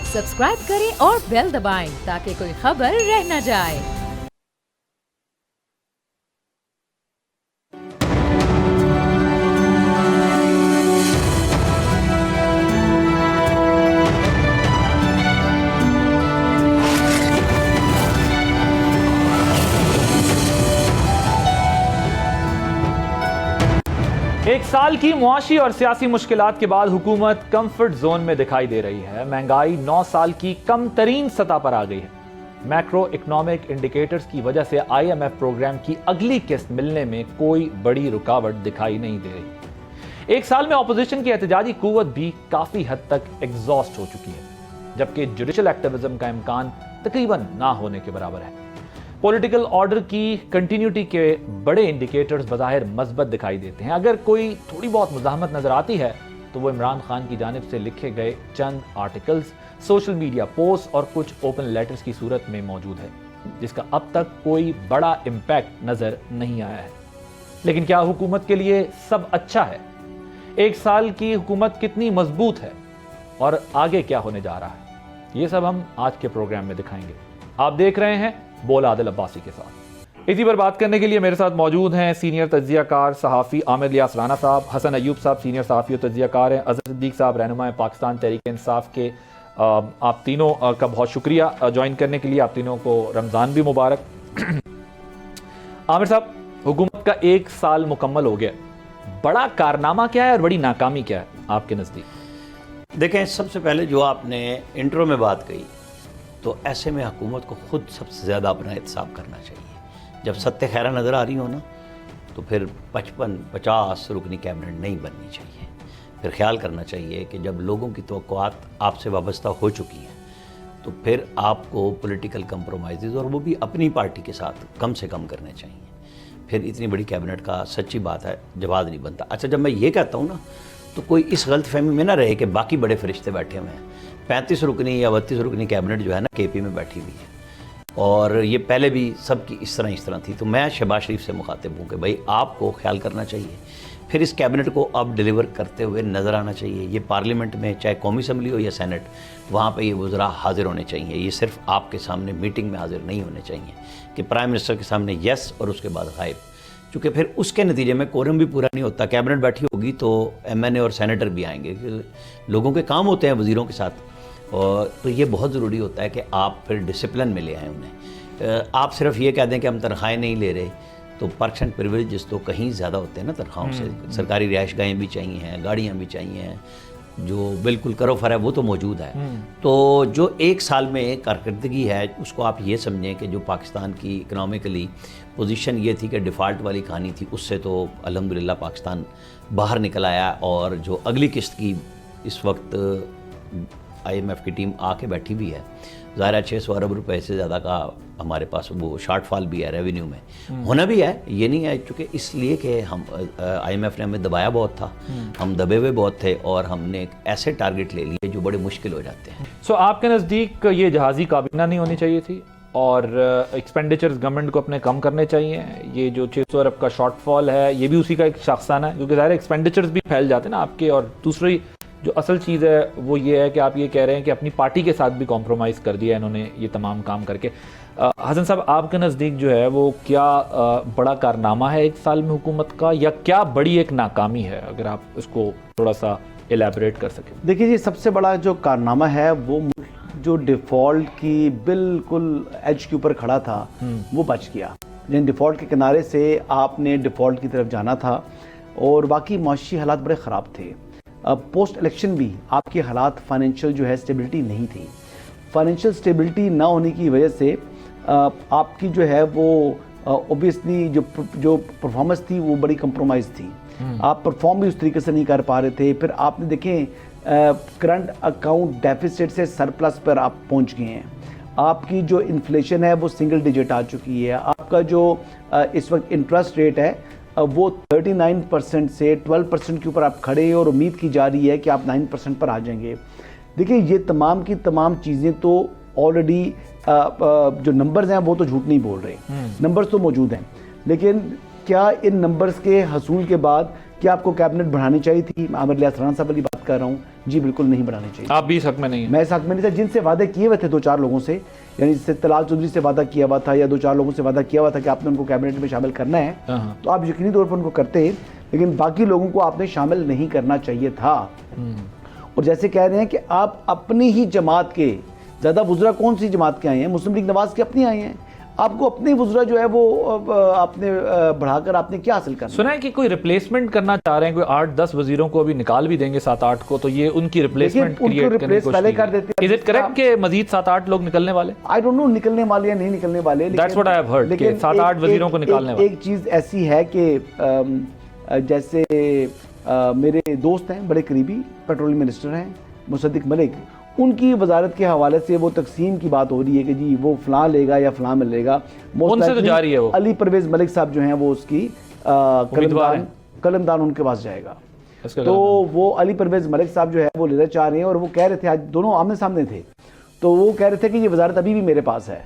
Subscribe करें और bell दबाएं ताकि कोई खबर रह न जाए। एक साल की मुआशी और सियासी मुश्किलात के बाद हुकूमत कंफर्ट जोन में दिखाई दे रही है। महंगाई 9 साल की कम तरीन सतह पर आ गई है। मैक्रो इकोनॉमिक इंडिकेटर्स की वजह से IMF प्रोग्राम की अगली किस्त मिलने में कोई बड़ी रुकावट दिखाई नहीं दे रही। एक साल में ऑपोजिशन की एहतजाजी कुव्वत भी काफी हद तक एग्जॉस्ट हो चुकी है, जबकि जुडिशल एक्टिविज्म का इम्कान तकरीबन ना होने के बराबर है। पॉलिटिकल ऑर्डर की कंटिन्यूटी के बड़े इंडिकेटर्स बज़ाहिर मस्बत दिखाई देते हैं। अगर कोई थोड़ी बहुत मुज़ाहमत नजर आती है तो वो इमरान खान की जानिब से लिखे गए चंद आर्टिकल्स, सोशल मीडिया पोस्ट और कुछ ओपन लेटर्स की सूरत में मौजूद है, जिसका अब तक कोई बड़ा इम्पैक्ट नजर नहीं आया है। लेकिन क्या हुकूमत के लिए सब अच्छा है? एक साल की हुकूमत कितनी मजबूत है और आगे क्या होने जा रहा है, ये सब हम आज के प्रोग्राम में दिखाएंगे। आप देख रहे हैं बोल आदिल अब्बासी के साथ। इसी पर बात करने के लिए मेरे साथ मौजूद हैं सीनियर तज्जियाकार सहाफ़ी आमिर इलियास राना साहब, हसन अयूब साहब सिनियर सहाफ़ी और तज्जियाकार हैं, अज़हर सिद्दीक साहब रहनुमा पाकिस्तान तहरीक इंसाफ के। आप तीनों का बहुत शुक्रिया ज्वाइन करने के लिए। आप तीनों को रमज़ान भी मुबारक। आमिर साहब, हुकूमत का एक साल मुकम्मल हो गया, बड़ा कारनामा क्या है और बड़ी नाकामी क्या है आपके नज़दीक? देखें, सबसे पहले जो आपने इंट्रो में बात कही, तो ऐसे में हुकूमत को ख़ुद सबसे ज़्यादा अपना एहतसाब करना चाहिए। जब सत्य खैरा नज़र आ रही हो ना, तो फिर 55-50 रुकनी कैबिनेट नहीं बननी चाहिए। फिर ख्याल करना चाहिए कि जब लोगों की तवक्कुआत आपसे वाबस्ता हो चुकी हैं, तो फिर आपको पॉलिटिकल कंप्रोमाइज़ और वो भी अपनी पार्टी के साथ कम से कम करने चाहिए। फिर इतनी बड़ी कैबिनेट का सच्ची बात है जवाब नहीं बनता। अच्छा, जब मैं ये कहता हूँ ना, तो कोई इस गलतफहमी में ना रहे कि बाकी बड़े फरिश्ते बैठे हुए हैं। 35 रुकनी या 32 रुकनी कैबिनेट जो है ना KP में बैठी हुई है, और ये पहले भी सबकी इस तरह थी। तो मैं शहबाज शरीफ से मुखातिब हूँ कि भाई आपको ख्याल करना चाहिए, फिर इस कैबिनेट को अब डिलीवर करते हुए नज़र आना चाहिए। ये पार्लियामेंट में चाहे कौमी असम्बली हो या सेनेट, वहाँ पे ये वज़रा हाजिर होने चाहिए। ये सिर्फ आपके सामने मीटिंग में हाजिर नहीं होने चाहिए कि प्राइम मिनिस्टर के सामने यस और उसके बाद गायब, चूँकि फिर उसके नतीजे में कोरम भी पूरा नहीं होता। कैबिनेट बैठी होगी तो MNA और सेनेटर भी आएंगे, लोगों के काम होते हैं वज़ीरों के साथ, और तो ये बहुत ज़रूरी होता है कि आप फिर डिसिप्लिन में ले आएँ उन्हें। आप सिर्फ ये कह दें कि हम तनख्वाहें नहीं ले रहे, तो पर्क्स एंड प्रिविलेजेस तो कहीं ज़्यादा होते हैं ना तनख्वाहों से। सरकारी रिहाइशगाहें भी चाहिए हैं, गाड़ियाँ भी चाहिए हैं, जो बिल्कुल करो-फर है वो तो मौजूद है। तो जो एक साल में कारकर्दगी है, उसको आप ये समझें कि जो पाकिस्तान की इकनॉमिकली पोजीशन ये थी कि डिफ़ॉल्ट वाली कहानी थी, उससे तो अल्हम्दुलिल्लाह पाकिस्तान बाहर निकल आया। और जो अगली किस्त की इस वक्त IMF की टीम आके बैठी भी है, ज़ाहिर है 600 अरब रुपए से ज़्यादा का हमारे पास वो शॉर्टफॉल भी है रेवेन्यू में, होना भी है, ये नहीं है, चूँकि इसलिए कि हम IMF ने हमें दबाया बहुत था, हम दबे हुए बहुत थे, और हमने एक ऐसे टारगेट ले लिए जो बड़े मुश्किल हो जाते हैं। सो आपके नज़दीक ये जहाज़ी काबीना नहीं होनी चाहिए थी और एक्सपेंडिचर्स गवर्नमेंट को अपने कम करने चाहिए? ये जो 600 अरब का शॉर्टफॉल है, ये भी उसी का एक शाखसाना है, क्योंकि ज़ाहिर एक्सपेंडिचर्स भी फैल जाते हैं ना आपके। और दूसरी जो असल चीज़ है वो ये है कि आप ये कह रहे हैं कि अपनी पार्टी के साथ भी कॉम्प्रोमाइज़ कर दिया इन्होंने ये तमाम काम करके। हसन साहब, आपके नज़दीक जो है वो क्या बड़ा कारनामा है एक साल में हुकूमत का, या क्या बड़ी एक नाकामी है? अगर आप इसको थोड़ा सा एलैबोरेट कर सकें। देखिए जी, सबसे बड़ा जो कारनामा है वो जो डिफ़ॉल्ट की बिल्कुल एज के ऊपर खड़ा था वो बच गया। जिन डिफ़ॉल्ट के किनारे से आपने डिफ़ॉल्ट की तरफ जाना था, और बाकी माशी हालात बड़े ख़राब थे। पोस्ट इलेक्शन भी आपके हालात फाइनेंशियल जो है स्टेबिलिटी नहीं थी। फाइनेंशियल स्टेबिलिटी ना होने की वजह से आपकी जो है वो ओबियसली जो परफॉर्मेंस थी वो बड़ी कंप्रोमाइज़ थी। आप परफॉर्म भी उस तरीके से नहीं कर पा रहे थे। फिर आपने देखें करंट अकाउंट डेफिसिट से सरप्लस पर आप पहुंच गए हैं। आपकी जो इन्फ्लेशन है वो सिंगल डिजिट आ चुकी है। आपका जो इस वक्त इंटरेस्ट रेट है वो 39% से 12% के ऊपर आप खड़े हैं, और उम्मीद की जा रही है कि आप 9% पर आ जाएंगे। देखिए, ये तमाम की तमाम चीज़ें तो ऑलरेडी जो नंबर्स हैं वो तो झूठ नहीं बोल रहे, नंबर्स तो मौजूद हैं। लेकिन क्या इन नंबर्स के हसूल के बाद क्या आपको कैबिनेट बढ़ानी चाहिए थी? आमिर इलियास राना साहब वाली बात कर रहा हूँ, जी बिल्कुल नहीं बढ़ानी चाहिए। आप भी इस हक में नहीं है? मैं इस हक में नहीं था। जिनसे वादे किए हुए थे 2-4 लोगों से, यानी जैसे तलाल चौधरी से वादा किया हुआ था या 2-4 लोगों से वादा किया हुआ था कि आपने उनको कैबिनेट में शामिल करना है, तो आप यकीनी तौर पर उनको करते, लेकिन बाकी लोगों को आपने शामिल नहीं करना चाहिए था। और जैसे कह रहे हैं कि आप अपनी ही जमात के, ज़्यादा वुज़रा कौन सी जमात के आए हैं? मुस्लिम लीग नवाज के अपनी आए हैं। आपको अपने वुज़रा जो है वो आपने बढ़ाकर आपने क्या हासिल करना? सुना है कि कोई रिप्लेसमेंट करना चाह रहे हैं, कोई 8-10 वजीरों को अभी निकाल भी देंगे 7-8 को, तो ये उनकी रिप्लेसमेंट क्रिएट करने की पहले कर देते हैं। इज इट करेक्ट कि मजीद 7-8 लोग निकलने वाले? आई डोंट नो निकलने वाले या नहीं निकलने वाले। That's what I have heard कि 7-8 वजीरों को निकालने वाले। एक चीज़ ऐसी है कि जैसे मेरे दोस्त हैं, बड़े करीबी पेट्रोलियम मिनिस्टर हैं मुसद्दिक मलिक, उनकी वजारत के हवाले से वो तकसीम की बात हो रही है कि जी वो फलां लेगा या फलां मिलेगा। उनसे तो जा रही है वो। अली परवेज मलिक साहब जो हैं वो उसकी कलमदान उनके पास जाएगा। तो वो अली परवेज मलिक साहब जो है वो लेना चाह रहे हैं, और वो कह रहे थे, आज दोनों आमने सामने थे, तो वो कह रहे थे कि ये वजारत अभी भी मेरे पास है।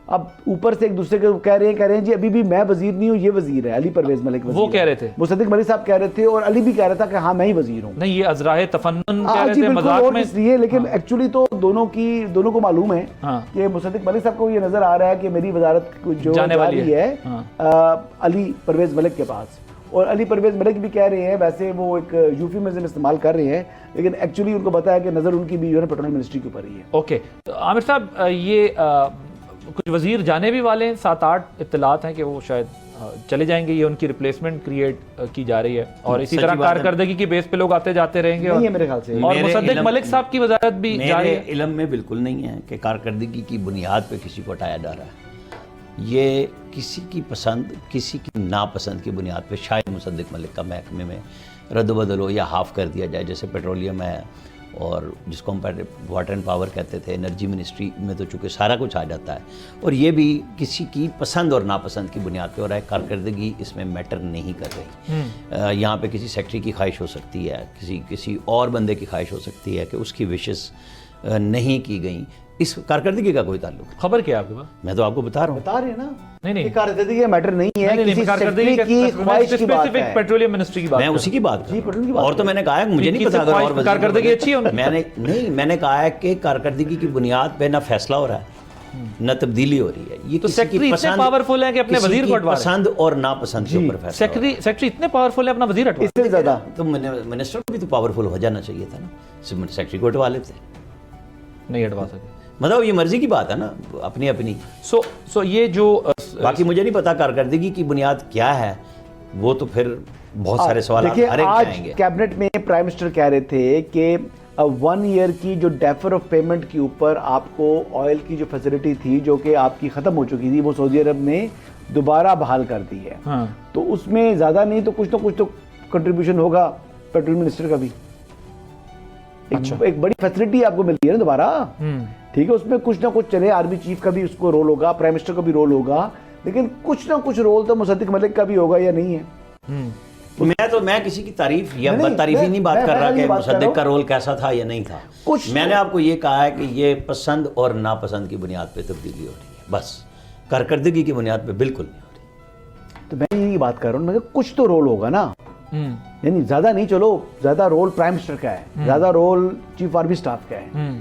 अब ऊपर से एक दूसरे को कह रहे हैं जी अभी भी मैं वजीर नहीं हूँ, ये वजीर है, अली परवेज मलिक वजीर। वो कह रहे थे, मुसद्दिक मलिक साहब कह रहे थे, और अली भी कह रहा था कि हाँ मैं ही वजीर हूँ। नहीं, ये अजराहे तफन्नुन कह रहे थे मजाक में इसलिए, लेकिन एक्चुअली तो दोनों को मालूम है कि मुसद्दिक मलिक साहब को ये नजर आ रहा है कि मेरी वजारत जो जाने वाली है अली परवेज मलिक के पास। और अली परवेज मलिक भी कह रहे हैं, वैसे वो एक यूफिमिज्म इस्तेमाल कर रहे हैं, लेकिन एक्चुअली उनको पता है कि नजर उनकी भी जो है पेट्रोलियम मिनिस्ट्री के ऊपर ही है। ओके, तो आमिर साहब, ये कुछ वजीर जाने भी वाले हैं, 7-8 इत्तलात हैं कि वो शायद चले जाएंगे, ये उनकी रिप्लेसमेंट क्रिएट की जा रही है, और इसी तरह कारकर्दगी की बेस पे लोग आते जाते रहेंगे। और मेरे ख्याल से और मुसद्दिक मलिक साहब की वजारत भी जारी है। इल्म में बिल्कुल नहीं है कि कारकर्दगी की बुनियाद पे किसी को हटाया जा रहा है। ये किसी की पसंद, किसी की नापसंद की बुनियाद पे शायद मुसद्दिक मलिक का महकमे में रद्द-बदल हो या हाफ कर दिया जाए, जैसे पेट्रोलियम है और जिसको हम वाटर एंड पावर कहते थे, एनर्जी मिनिस्ट्री में तो चूँकि सारा कुछ आ जाता है, और ये भी किसी की पसंद और नापसंद की बुनियाद पे हो रहा है। कारकर्दगी इसमें मैटर नहीं कर रही। यहाँ पे किसी सेक्रेटरी की ख्वाहिश हो सकती है, किसी और बंदे की ख्वाहिश हो सकती है कि उसकी विशेष नहीं की गई। इस कारकर्दगी का कोई ताल्लुक नहीं। खबर क्या है आपके पास? मैं तो आपको बता रहा हूँ। बता रहे हैं ना, नहीं कारकर्दगी का मैटर नहीं है, किसी कारकर्दगी की ख्वाहिश की बात है। पेट्रोलियम मिनिस्ट्री की बात, मैं उसी की बात कर रहा हूँ। और तो मैंने कहा है, मुझे नहीं पता अगर और वज़ीर कारकर्दगी अच्छी है। मैंने कहा है कि कारकर्दगी की बुनियाद पे ना फैसला हो रहा है, न तब्दीली हो रही है। ये तो सेक्रेटरी इतने पावरफुल है कि अपने वजीर को हटवा रहे हैं। पसंद और नापसंद के ऊपर फैसला। सेक्रेटरी इतने पावरफुल है, अपना वजीर हटवा। इससे ज्यादा तो मिनिस्टर को भी तो पावरफुल हो जाना चाहिए था ना, सेक्रेटरी को हटवा लेते। नहीं हटवा सके, मतलब ये मर्जी की बात है ना, अपनी अपनी। सो ये जो बाकी मुझे नहीं पता कारकर्दगी की बुनियाद क्या है, वो तो फिर बहुत सारे सवाल देखिए, हर एक आज आएंगे। कैबिनेट में प्राइम मिनिस्टर कह रहे थे कि 1 ईयर की जो डेफर ऑफ पेमेंट के ऊपर आपको ऑयल की जो फैसिलिटी थी जो कि आपकी ख़त्म हो चुकी थी, वो सऊदी अरब ने दोबारा बहाल कर दी है। तो उसमें ज़्यादा नहीं तो कुछ तो कंट्रीब्यूशन होगा पेट्रोल मिनिस्टर का भी। एक बड़ी फैसिलिटी आपको मिलती है ना दोबारा, ठीक है, उसमें कुछ ना कुछ चले, आर्मी चीफ का भी उसको रोल होगा, प्राइम मिनिस्टर का भी रोल होगा, लेकिन कुछ ना कुछ रोल तो मुसद्दिक मलिक का भी होगा या नहीं है। मैं किसी की तारीफ या बदतारीफी नहीं बात कर रहा कि मुसद्दिक का रोल कैसा था या नहीं था। मैंने आपको ये कहा है कि ये पसंद और नापसंद की बुनियाद पे तब्दीली हो रही है, बस कारकर्दगी की बुनियाद पे बिल्कुल नहीं हो रही। तो मैं यही बात कर रहा हूँ, मैं कुछ तो रोल होगा ना, यानी ज्यादा नहीं, चलो ज्यादा रोल प्राइम मिनिस्टर का है, ज्यादा रोल चीफ आर्मी स्टाफ का है,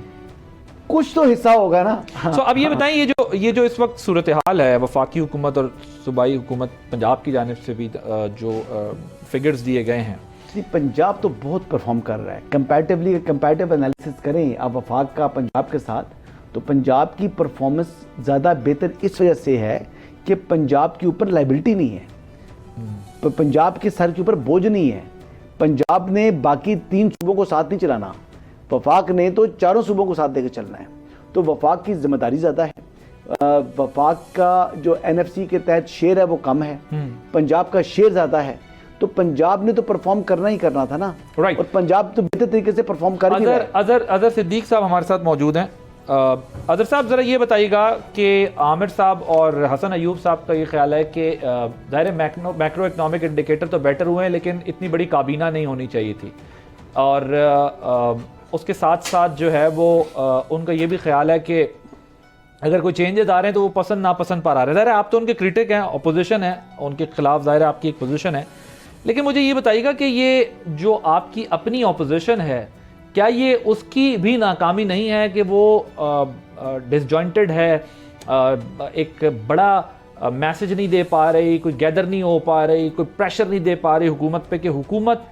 कुछ तो हिस्सा होगा ना। सो अब ये बताएं, ये जो इस वक्त सूरत हाल है, वफाकी हुकूमत और सूबाई हुकूमत पंजाब की जानिब से भी जो फिगर्स दिए गए हैं, पंजाब तो बहुत परफॉर्म कर रहा है कंपैरेटिवली। कंपैरेटिव एनालिसिस करें आप वफाक का पंजाब के साथ, तो पंजाब की परफॉर्मेंस ज़्यादा बेहतर इस वजह से है कि पंजाब के ऊपर लाइबिलिटी नहीं है, पंजाब के सर के ऊपर बोझ नहीं है। पंजाब ने बाकी 3 सूबों को साथ नहीं चलाना, वफाक ने तो 4 सूबों को साथ देकर चलना है, तो वफाक की जिम्मेदारी ज़्यादा है। वफाक का जो NFC के तहत शेयर है वो कम है, पंजाब का शेयर ज़्यादा है, तो पंजाब ने तो परफॉर्म करना ही करना था ना। राइट। और पंजाब तो बेहतर तरीके से परफॉर्म कर रहा है। अजहर सिद्दीक साहब हमारे साथ मौजूद हैं। अजहर साहब, ज़रा ये बताइएगा कि आमिर साहब और हसन अयूब साहब का ये ख्याल है कि ज़ाहिर मैक्रो इकनॉमिक इंडिकेटर तो बेटर हुए हैं, लेकिन इतनी बड़ी काबीना नहीं होनी चाहिए थी, और उसके साथ साथ जो है वो उनका ये भी ख्याल है कि अगर कोई चेंजेस आ रहे हैं तो वो पसंद नापसंद पर आ रहे हैं। ज़ाहिर है आप तो उनके क्रिटिक हैं, अपोजिशन है, उनके खिलाफ ज़ाहिर है आपकी एक पोजीशन है, लेकिन मुझे ये बताइएगा कि ये जो आपकी अपनी ऑपोजिशन है, क्या ये उसकी भी नाकामी नहीं है कि वो डिसजॉइंटेड है, एक बड़ा मैसेज नहीं दे पा रही, कोई गैदर नहीं हो पा रही, कोई प्रेशर नहीं दे पा रही हुकूमत पे कि हुकूमत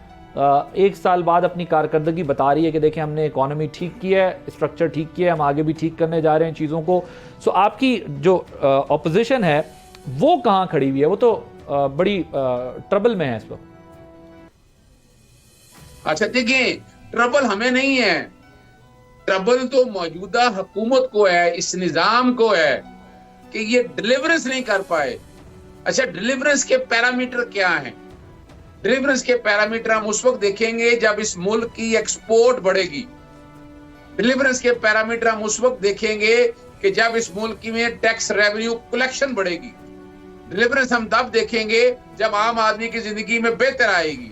एक साल बाद अपनी कारकर्दगी बता रही है कि देखें हमने इकोनॉमी ठीक की है, स्ट्रक्चर ठीक किया है, हम आगे भी ठीक करने जा रहे हैं चीज़ों को। सो आपकी जो ऑपोजिशन है वो कहाँ खड़ी हुई है? वो तो बड़ी ट्रबल में है इस वक्त। अच्छा देखिए, ट्रबल हमें नहीं है, ट्रबल तो मौजूदा हुकूमत को है, इस निजाम को है कि ये डिलीवरेंस नहीं कर पाए। अच्छा, डिलीवरेंस के पैरामीटर क्या हैं? डिलीवरेंस के पैरामीटर हम उस वक्त देखेंगे जब इस मुल्क की एक्सपोर्ट बढ़ेगी। डिलीवरेंस के पैरामीटर हम उस वक्त देखेंगे कि जब इस मुल्क में टैक्स रेवेन्यू कलेक्शन बढ़ेगी। डिलीवरेंस हम तब देखेंगे जब आम आदमी की जिंदगी में बेहतर आएगी,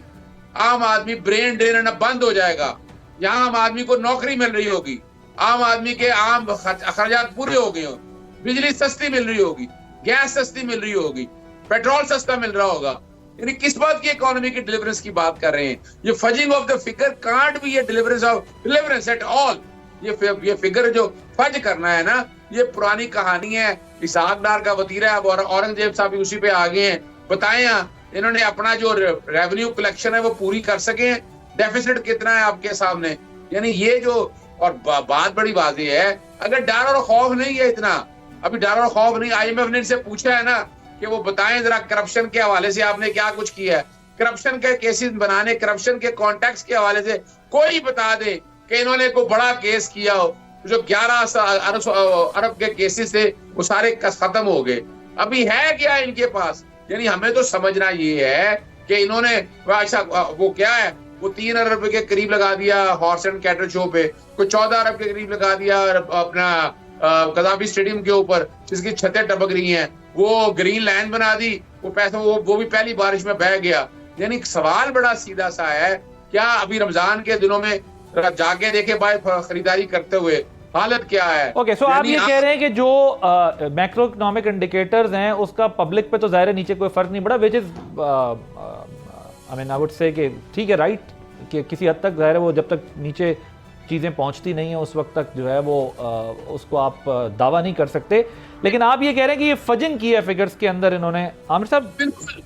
आम आदमी ब्रेन ड्रेन बंद हो जाएगा, यहाँ आम आदमी को नौकरी मिल रही होगी, आम आदमी के आम अखराजात पूरे हो गए हों, बिजली सस्ती मिल रही होगी, गैस सस्ती मिल रही होगी, पेट्रोल सस्ता मिल रहा होगा। यानी किस बात की इकोनॉमी की डिलीवरेंस की बात कर रहे हैं? ये fudging of the figure can't be ये deliverance of deliverance at all. ये फिगर जो फज करना है ना, ये पुरानी कहानी है, इसहाक डार का वतीरा है, और औरंगजेब साहब भी उसी पे आ गए हैं। बताएं इन्होंने अपना जो रेवेन्यू कलेक्शन है वो पूरी कर सके? डेफिसिट कितना है आपके सामने? यानी ये जो, और बात बड़ी वाज़ेह है, अगर डर और खौफ नहीं है इतना, अभी डर और खौफ नहीं, IMF ने इनसे पूछा है ना कि वो बताएं जरा करप्शन के हवाले से आपने क्या कुछ किया है, करप्शन के केसेस बनाने, करप्शन के कॉन्टेक्ट्स के हवाले से कोई बता दे कि इन्होंने कोई बड़ा केस किया हो। जो 11 अरब के केसेस थे वो सारे खत्म हो गए, अभी है क्या इनके पास? यानी हमें तो समझना ये है कि इन्होंने अच्छा वो क्या है, वो 3 अरब के करीब लगा दिया हॉर्स एंड कैटल शो पे, कोई 14 अरब के करीब लगा दिया अपना कदाफी स्टेडियम के ऊपर जिसकी छतें टपक रही हैं, वो ग्रीन लैंड बना दी, वो पैसा वो भी पहली बारिश में बह गया। यानी सवाल बड़ा सीधा सा है, क्या अभी रमजान के दिनों में जाके देखे भाई खरीदारी करते हुए हालत क्या है? ओके, सो आप ये कह रहे हैं कि जो मैक्रो इकोनॉमिक इंडिकेटर्स हैं उसका पब्लिक पे तो ज़ाहिर है नीचे कोई फर्क नहीं पड़ा, which is I mean I would say कि ठीक है, राइट, कि किसी हद तक ज़ाहिर है वो जब तक नीचे चीज़ें पहुंचती नहीं है उस वक्त तक जो है वो उसको आप दावा नहीं कर सकते। लेकिन आप ये कह रहे हैं कि ये फजिंग की है फिगर्स के अंदर इन्होंने। आमिर साहब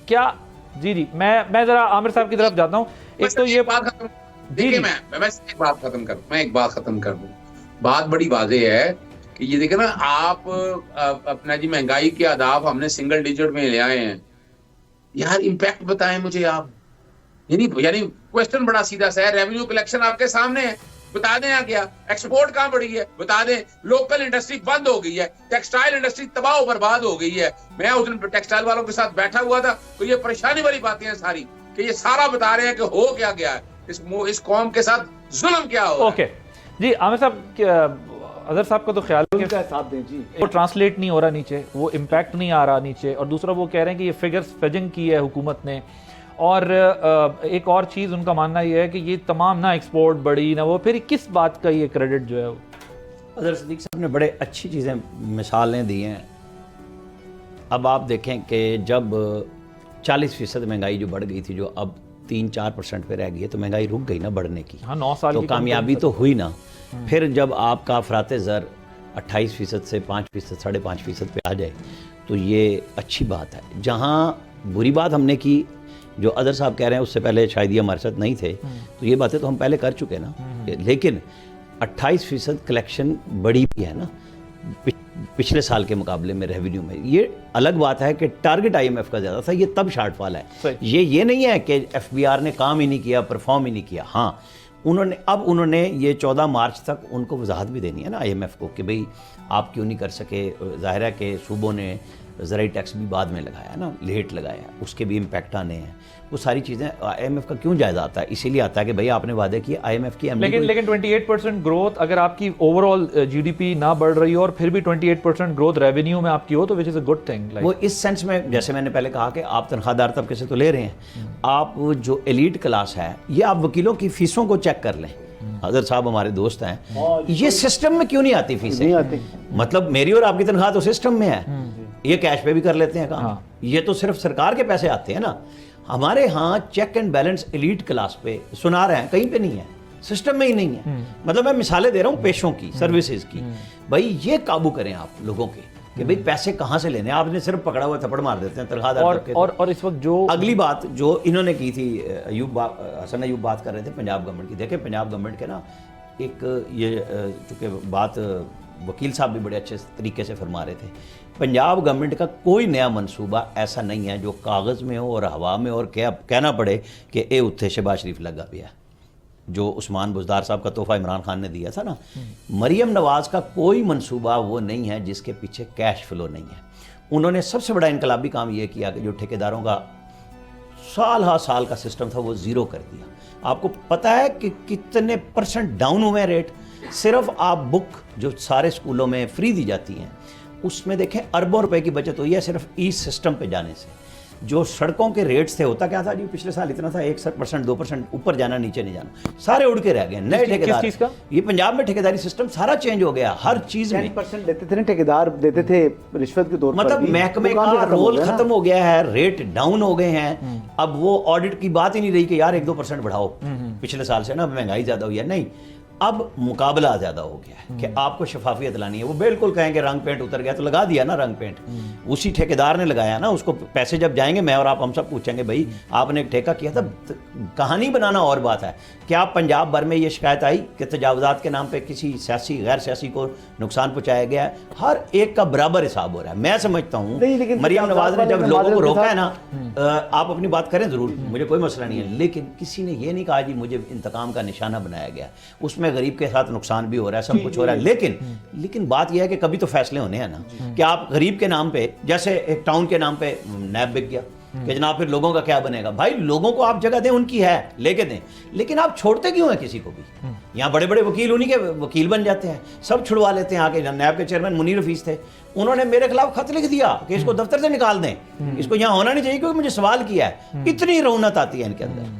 क्या, जी मैं ज़रा आमिर साहब की तरफ जाता हूँ। एक तो ये बात खत्म, देखिए मैं एक बात खत्म कर दूं। बात बड़ी वाज़ेह है कि ये देखे ना आप, अपना जी महंगाई के आदाब हमने सिंगल डिजिट में ले आए हैं यार, इम्पैक्ट बताएं मुझे आप। यानी क्वेश्चन बड़ा सीधा सा है, रेवेन्यू कलेक्शन आपके सामने है, बता दें आ गया, एक्सपोर्ट कहाँ बढ़ी है बता दें, लोकल इंडस्ट्री बंद हो गई है, टेक्सटाइल इंडस्ट्री तबाह बर्बाद हो गई है। मैं उस दिन टेक्सटाइल वालों के साथ बैठा हुआ था तो ये परेशानी वाली बातें हैं सारी, कि ये सारा बता रहे हैं कि हो क्या गया है, इस कौम के साथ जुल्म क्या हो। ओके जी, आमिर साहब, अजहर साहब का तो ख्याल साथ दें जी, वो ट्रांसलेट नहीं हो रहा नीचे, वो इम्पैक्ट नहीं आ रहा नीचे, और दूसरा वो कह रहे हैं कि ये फिगर्स फजिंग की है हुकूमत ने। और एक और चीज़ उनका मानना ये है कि ये तमाम ना एक्सपोर्ट बढ़ी ना वो, फिर किस बात का ये क्रेडिट जो है वो? अजहर सिद्दीकी साहब ने बड़े अच्छी चीज़ें मिसालें दी हैं। अब आप देखें कि जब 40% महंगाई जो बढ़ गई थी, जो अब 3-4% पे रह गई है, तो महंगाई रुक गई ना बढ़ने की। हाँ, 9 साल तो की कामयाबी तो हुई ना। फिर जब आपका अफरात ज़र 28% से 5%, 5.5% पे आ जाए तो ये अच्छी बात है। जहाँ बुरी बात हमने की, जो अदर साहब कह रहे हैं उससे पहले शायद ये हमारे साथ नहीं थे, तो ये बातें तो हम पहले कर चुके ना। लेकिन 28% कलेक्शन बड़ी भी है ना पिछले साल के मुकाबले में रेवेन्यू में। ये अलग बात है कि टारगेट IMF का ज़्यादा था, ये तब शॉर्टफॉल है। ये नहीं है कि FBR ने काम ही नहीं किया, परफॉर्म ही नहीं किया। हाँ, उन्होंने ये 14 मार्च तक उनको वजाहत भी देनी है ना IMF को कि भाई आप क्यों नहीं कर सके। ज़ाहिर है कि सूबों ने ज़राई टैक्स भी बाद में लगाया ना, लेट लगाया, उसके भी इम्पैक्ट आने हैं। वो सारी चीज़ें IMF का क्यों जायज़ा आता है? इसीलिए आता है कि भाई आपने वादे किए IMF की। लेकिन 28% ग्रोथ अगर आपकी ओवरऑल GDP ना बढ़ रही हो और फिर भी 28% ग्रोथ रेवेन्यू में आपकी हो तो which is a good thing. वो इस सेंस में, जैसे मैंने पहले कहा कि आप तनख्वाहदार तबके से तो ले रहे हैं, आप जो एलीट क्लास है, ये आप वकीलों की फ़ीसों को चेक कर लें। अजहर साहब हमारे दोस्त हैं, ये सिस्टम में क्यों नहीं आती फीसें? नहीं आती। मतलब मेरी और आपकी तनख्वाह तो सिस्टम में है, ये कैश पे भी कर लेते हैं काम। ये तो सिर्फ सरकार के पैसे आते हैं ना। हमारे यहाँ check and balance elite class पे सुना रहे हैं, कहीं पे नहीं है, सिस्टम में ही नहीं है। मतलब मैं मिसालें दे रहा हूँ पेशों की, सर्विसेज की। भाई ये काबू करें आप लोगों के कि भाई पैसे कहाँ से लेने हैं। आपने सिर्फ पकड़ा हुआ थप्पड़ मार देते हैं तनख्वाहदार तबके को। और इस वक्त जो अगली बात जो इन्होंने की थी, हसन अयूब बात कर रहे थे पंजाब गवर्नमेंट की। देखें पंजाब गवर्नमेंट के ना एक ये चूँकि बात वकील साहब भी बड़े अच्छे तरीके से फरमा रहे थे, पंजाब गवर्नमेंट का कोई नया मंसूबा ऐसा नहीं है जो कागज़ में हो और हवा में और कहना पड़े कि ए उत्थे शहबाज शरीफ लगा भी है। जो उस्मान बुज़दार साहब का तोहफा इमरान खान ने दिया था ना, मरियम नवाज़ का कोई मंसूबा वो नहीं है जिसके पीछे कैश फ्लो नहीं है। उन्होंने सबसे बड़ा इनकलाबी काम ये किया कि जो ठेकेदारों का साल हा साल का सिस्टम था वो ज़ीरो कर दिया। आपको पता है कि कितने % डाउन हुए रेट? सिर्फ आप बुक जो सारे स्कूलों में फ्री दी जाती हैं उसमें देखें अरबों रुपए की बचत हुई है सिर्फ ई सिस्टम पे जाने से। जो सड़कों के रेट्स थे, होता क्या था जी, पिछले साल इतना था 1% 2% ऊपर जाना नीचे नहीं जाना, सारे उड़ के रह गए। नए ठेकेदार, किस चीज़ का? ये पंजाब में ठेकेदारी सिस्टम सारा चेंज हो गया, हर चीज़ में 10% देते थे ना ठेकेदार, देते थे रिश्वत के तौर पर। मतलब भी। महकमे वो काम का भी रोल गया ना। खत्म हो गया है, रेट डाउन हो गए हैं। अब वो ऑडिट की बात ही नहीं रही कि यार 1-2% बढ़ाओ, पिछले साल से ना महंगाई ज्यादा हुई है। नहीं, अब मुकाबला ज्यादा हो गया है कि आपको शफाफियत लानी है। वो बिल्कुल कहेंगे रंग पेंट उतर गया तो लगा दिया ना रंग पेंट, उसी ठेकेदार ने लगाया ना। उसको पैसे जब जाएंगे, मैं और आप हम सब पूछेंगे भाई आपने एक ठेका किया था। कहानी बनाना और बात है। क्या पंजाब भर में ये शिकायत आई कि तजावुजात के नाम पे किसी सियासी गैर सियासी को नुकसान पहुंचाया गया है? हर एक का बराबर हिसाब हो रहा है। मैं समझता हूँ मरियम नवाज ने जब लोगों को रोका है ना, आप अपनी बात करें जरूर, मुझे कोई मसला नहीं है, लेकिन किसी ने ये नहीं कहा जी मुझे इंतकाम का निशाना बनाया गया। उसमें गरीब के साथ नुकसान भी हो रहा है, सब कुछ हो रहा है, लेकिन बात यह है कि कभी तो फैसले होने हैं ना कि आप गरीब के नाम पे, जैसे एक टाउन के नाम पे नैब बिक गया कि जनाब फिर लोगों का क्या बनेगा। भाई लोगों को आप जगह दें, उनकी है लेके दें, लेकिन आप छोड़ते क्यों हैं किसी को भी? यहाँ बड़े बड़े वकील उन्हीं के वकील बन जाते हैं, सब छुड़वा लेते हैं आके। नैब के चेयरमैन मुनीर हफीज थे, उन्होंने मेरे खिलाफ खत लिख दिया कि इसको दफ्तर से निकाल दें, इसको यहाँ होना नहीं चाहिए क्योंकि मुझे सवाल किया है। इतनी रौनक आती है इनके अंदर,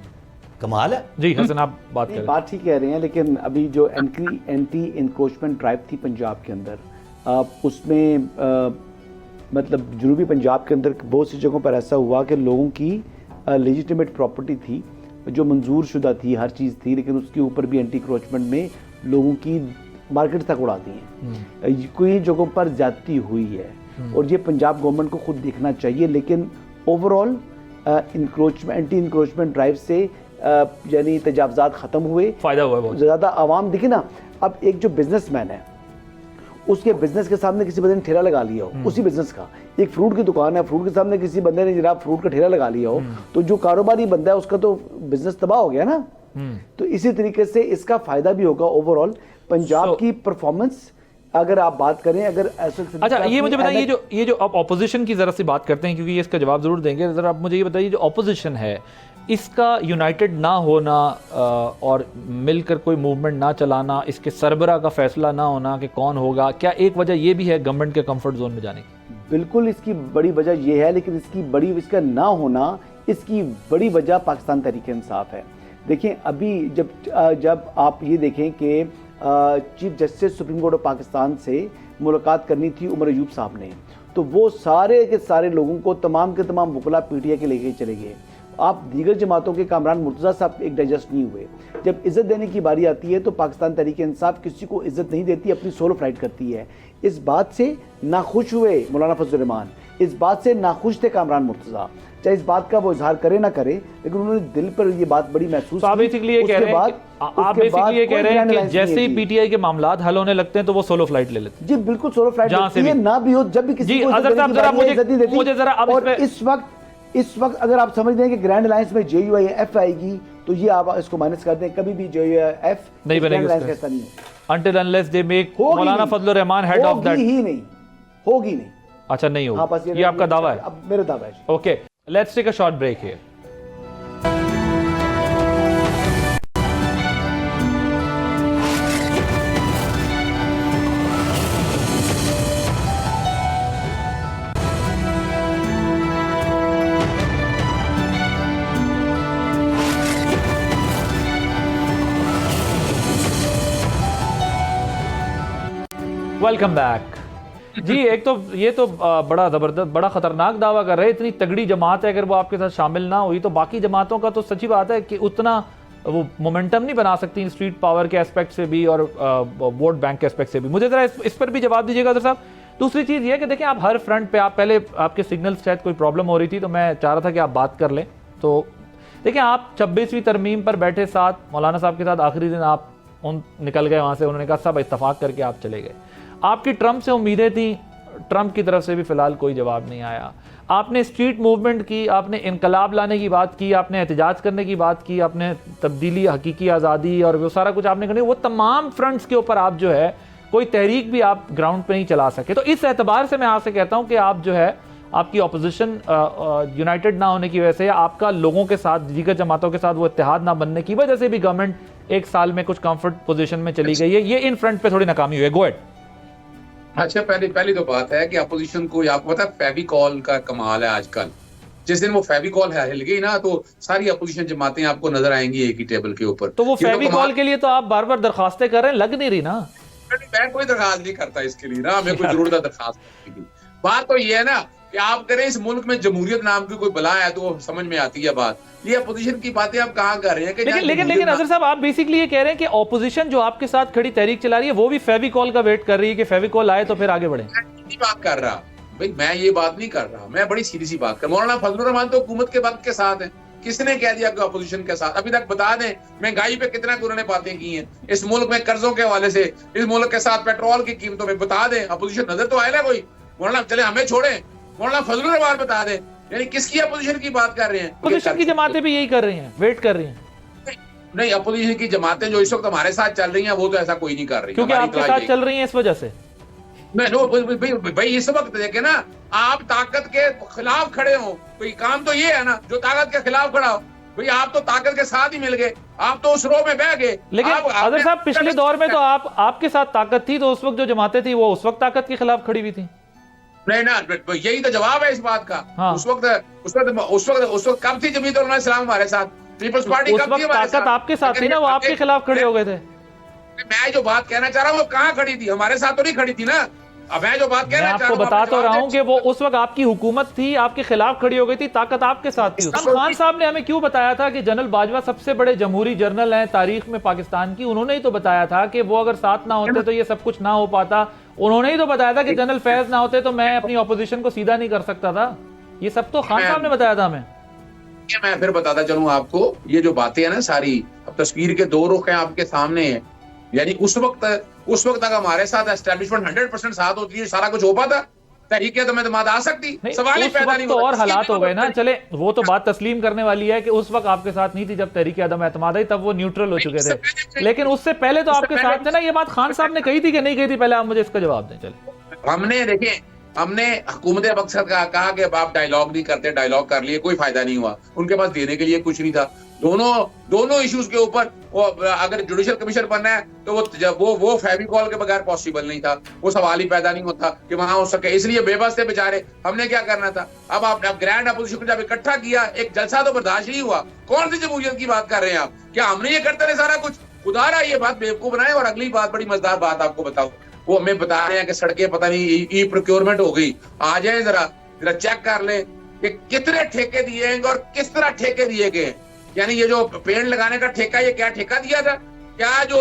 कमाल है। जी हसन आप बात करें। बात ठीक कह रहे हैं, लेकिन अभी जो एंटी इंक्रोचमेंट ड्राइव थी पंजाब के अंदर, उसमें मतलब जनूबी पंजाब के अंदर बहुत सी जगहों पर ऐसा हुआ कि लोगों की लेजिटिमेट प्रॉपर्टी थी जो मंजूर शुदा थी, हर चीज़ थी, लेकिन उसके ऊपर भी एंटी इंक्रोचमेंट में लोगों की मार्केट तक उड़ा दी है। कोई जगहों पर ज्यादती हुई है और ये पंजाब गवर्नमेंट को खुद देखना चाहिए। लेकिन overall encroachment, anti encroachment drive से यानी तजावुजात ख़त्म हुए, फायदा हुआ बहुत ज़्यादा आवाम। देखिए ना, अब एक जो बिजनेसमैन है उसके बिजनेस के सामने किसी बंदे ने ठेला लगा लिया हो, उसी बिजनेस का, एक फ्रूट की दुकान है, फ्रूट के सामने किसी बंदे ने जनाब फ्रूट का ठेला लगा लिया हो, तो जो कारोबारी बंदा है उसका तो बिजनेस तबाह हो गया ना। तो इसी तरीके से इसका फायदा भी होगा ओवरऑल पंजाब की परफॉर्मेंस। अगर आप बात करें, अगर ऐसा अच्छा ये मुझे बताइए, ये जो आप ऑपोजिशन की जरा सी बात करते हैं क्योंकि ये इसका जवाब जरूर देंगे, जरा आप मुझे ये बताइए जो ऑपोजिशन है इसका यूनाइटेड ना होना और मिलकर कोई मूवमेंट ना चलाना, इसके सरबरा का फैसला ना होना कि कौन होगा, क्या एक वजह ये भी है गवर्नमेंट के कंफर्ट जोन में जाने की? बिल्कुल इसकी बड़ी वजह ये है, लेकिन इसका ना होना, इसकी बड़ी वजह पाकिस्तान तहरीक-ए-इंसाफ है। देखें अभी जब आप ये देखें कि chief justice supreme court of Pakistan से मुलाकात करनी थी उमर अयूब साहब ने, तो वो सारे के सारे लोगों को, तमाम के तमाम वकला पीटीआई के लेके चले गए। आप दीगर जमातों के कामरान मुर्तज़ा साहब एक डाइजेस्ट नहीं हुए। जब इज़्ज़त देने की बारी आती है तो पाकिस्तान तहरीक-ए-इंसाफ किसी को इज़्ज़त नहीं देती, अपनी सोलो फ्लाइट करती है। इस बात से नाखुश हुए मौलाना फजल रहमान, इस बात से नाखुश थे कामरान मुर्तज़ा, चाहे इस बात का वो इजहार करे ना करे, लेकिन उन्होंने दिल पर ये बात बड़ी महसूस की। आप बेसिकली ये कह रहे हैं कि जैसे ही पीटीआई के मामलात हल होने लगते हैं तो वो सोलो फ्लाइट ले लेते हैं। जी बिल्कुल सोलो फ्लाइट लेती है, ना भी हो, जब भी किसी को मुझे जरा और इस वक्त अगर आप समझ दें कि ग्रैंड अलायंस में JUIF आएगी तो ये आप इसको माइनस कर दें, कभी भी JUIF नहीं बनेगी ऐसा नहीं है until unless they make Maulana Fazal Rahman head of that. होगी नहीं। अच्छा नहीं होगी। हाँ, बस ये आपका दावा है? अब मेरा दावा है। Okay, let's take a short break here. Welcome back. जी एक तो ये तो बड़ा जबरदस्त बड़ा खतरनाक दावा कर रहे हैं, इतनी तगड़ी जमात है, अगर वो आपके साथ शामिल ना हुई तो बाकी जमातों का तो सच्ची बात है कि उतना वो मोमेंटम नहीं बना सकती स्ट्रीट पावर के एस्पेक्ट से भी और वोट बैंक के एस्पेक्ट से भी। मुझे जरा इस पर भी जवाब दीजिएगा सर साहब। दूसरी चीज़ ये है कि देखें आप हर फ्रंट पे आप पहले आपके सिग्नल शायद कोई प्रॉब्लम हो रही थी तो मैं चाह रहा था कि आप बात कर लें। तो देखिए आप 26वीं तरमीम पर बैठे साथ मौलाना साहब के साथ आखिरी दिन आप निकल गए वहाँ से, उन्होंने कहा सब इत्तफाक करके आप चले गए। आपकी ट्रंप से उम्मीदें थी, ट्रंप की तरफ से भी फिलहाल कोई जवाब नहीं आया। आपने स्ट्रीट मूवमेंट की, आपने इनकलाब लाने की बात की, आपने एहतजाज करने की बात की, आपने तब्दीली, हकीकी आज़ादी और वो सारा कुछ आपने करने, वो तमाम फ्रंट्स के ऊपर आप जो है कोई तहरीक भी आप ग्राउंड पे नहीं चला सके। तो इस एतबार से मैं आपसे कहता हूँ कि आप जो है आपकी अपोजिशन यूनाइटेड ना होने की वजह से, आपका लोगों के साथ, दीगर जमातों के साथ वो इत्तेहाद ना बनने की वजह से भी गवर्नमेंट एक साल में कुछ कंफर्ट पोजीशन में चली गई है। ये इन फ्रंट पे थोड़ी नाकामी हुई है। Go ahead. अच्छा, पहली तो बात है कि अपोजिशन को, आपको पता है फेविकॉल का कमाल है आजकल। जिस दिन वो फेविकॉल हिल गई ना तो सारी अपोजिशन जमातें आपको नजर आएंगी एक ही टेबल के ऊपर। तो वो फेविकॉल के लिए तो आप बार बार दरखास्तें कर रहे हैं, लग नहीं रही ना। मैं कोई दरखास्त नहीं करता इसके लिए ना, हमें कोई जरूरत है दरखास्त करने की। बात तो ये है ना कि आप करें, इस मुल्क में जमहूरियत नाम की कोई बला है तो समझ में आती है बात। ये अपोजिशन की बातें आप कहाँ कर रहे हैं कि लेकिन अजहर साहब आप बेसिकली ये कह रहे हैं कि ऑपोजिशन जो आपके साथ खड़ी तहरीक चला रही है वो भी फेविकॉल का वेट कर रही है कि फेविकॉल आए तो फिर आगे बढ़े। मैं बात कर रहा भाई, मैं ये बात नहीं कर रहा, मैं बड़ी सीधी सी बात कर। मौलाना फजलुर रहमान तो हुकूमत के वक्त के साथ है, किसने कह दिया कि अपोजिशन के साथ? अभी तक बता दें महंगाई पे कितना उन्होंने बातें की हैं, इस मुल्क में कर्जों के हवाले से, इस मुल्क के साथ पेट्रोल की कीमतों में बता दें अपोजिशन नजर तो आए ना कोई? मौलाना चले हमें छोड़े, मौलाना फजलुर रहमान बता दें, यानी किसकी अपोजिशन की बात कर रहे हैं? अपोजिशन की जमातें भी यही कर रही हैं, वेट कर रही हैं। नहीं, अपोजिशन की जमातें जो इस वक्त हमारे साथ चल रही हैं वो तो ऐसा कोई नहीं कर रही, क्योंकि आपके साथ चल रही हैं इस वजह से। भाई इस वक्त देखे ना, आप ताकत के खिलाफ खड़े हो, कोई काम तो ये है ना जो ताकत के खिलाफ खड़ा हो। भाई आप तो ताकत के साथ ही मिल गए, आप तो उस रो में बह गए। लेकिन अजहर साहब पिछले दौर में तो आपके साथ ताकत थी, तो उस वक्त जो जमातें थी वो उस वक्त ताकत के खिलाफ खड़ी हुई थी। नहीं ना, यही तो जवाब है इस बात का। हाँ। उस वक्त कब थी जमीयत उलमा इस्लाम हमारे साथ? पीपल्स पार्टी कब थी हमारे साथ? ताकत आपके साथ थी ना, वो आपके खिलाफ खड़े हो गए थे। मैं जो बात कहना चाह रहा हूँ वो कहाँ खड़ी थी? हमारे साथ तो नहीं खड़ी थी ना। अब मैं जो बात कहना चाह रहा हूँ, आपको बता तो रहा हूँ कि वो उस वक्त आपकी हुकूमत थी, आपके खिलाफ खड़ी हो गई थी, ताकत आपके साथ थी। खान साहब ने हमें क्यों बताया था कि जनरल बाजवा सबसे बड़े जमहूरी जनरल हैं तारीख में पाकिस्तान की? उन्होंने ही तो बताया था कि वो अगर साथ ना होते तो ये सब कुछ ना हो पाता। उन्होंने ही तो बताया था कि जनरल फैज ना होते तो मैं अपनी ऑपोजिशन को सीधा नहीं कर सकता था। ये सब तो खान साहब ने बताया था हमें। मैं फिर बताता चलूं आपको, ये जो बातें हैं ना सारी, अब तस्वीर के दो रुख हैं आपके सामने हैं। यानी उस वक्त तक हमारे साथ एस्टैब्लिशमेंट 100% साथ होती है, सारा कुछ हो पाता, तहरीक एतमाद आ सकती, सवाल ही पैदा नहीं होता। तो और हालात हो गए ना। होता। चले वो तो बात तस्लीम करने वाली है कि उस वक्त आपके साथ नहीं थी जब तहरीक अदम एतमाद आई, तब वो न्यूट्रल हो चुके थे। लेकिन उससे पहले तो आपके साथ थे ना। ये बात खान साहब ने कही थी कि नहीं कही थी? पहले आप मुझे इसका जवाब दें। चले हमने हुकूमत मकसद का कहा कि आप डायलॉग नहीं करते, डायलॉग कर लिए, कोई फायदा नहीं हुआ, उनके पास देने के लिए कुछ नहीं था। दोनों इश्यूज के ऊपर वो अगर जुडिशल कमीशन बनना है तो वो फेविकॉल के बगैर पॉसिबल नहीं था, वो सवाल ही पैदा नहीं होता कि वहां हो सके, इसलिए बेबस थे बेचारे। हमने क्या करना था? अब आपने ग्रैंड अपोजिशन को जब इकट्ठा किया, एक जलसा तो बर्दाश्त नहीं हुआ। कौन सी जमहूरियत की बात कर रहे हैं आप? क्या हमने ये करते रहे सारा कुछ? खुदा रहा ये बात बेवकूफ बनाए। और अगली बात, बड़ी मजेदार बात आपको बताओ, वो हमें बता रहे हैं कि सड़कें पता नहीं ई प्रोक्योरमेंट हो गई। आ जाए जरा चेक कर ले कि कितने ठेके दिए हैं और किस तरह ठेके दिए गए। यानी ये जो पेड़ लगाने का ठेका, ये क्या ठेका दिया था? क्या जो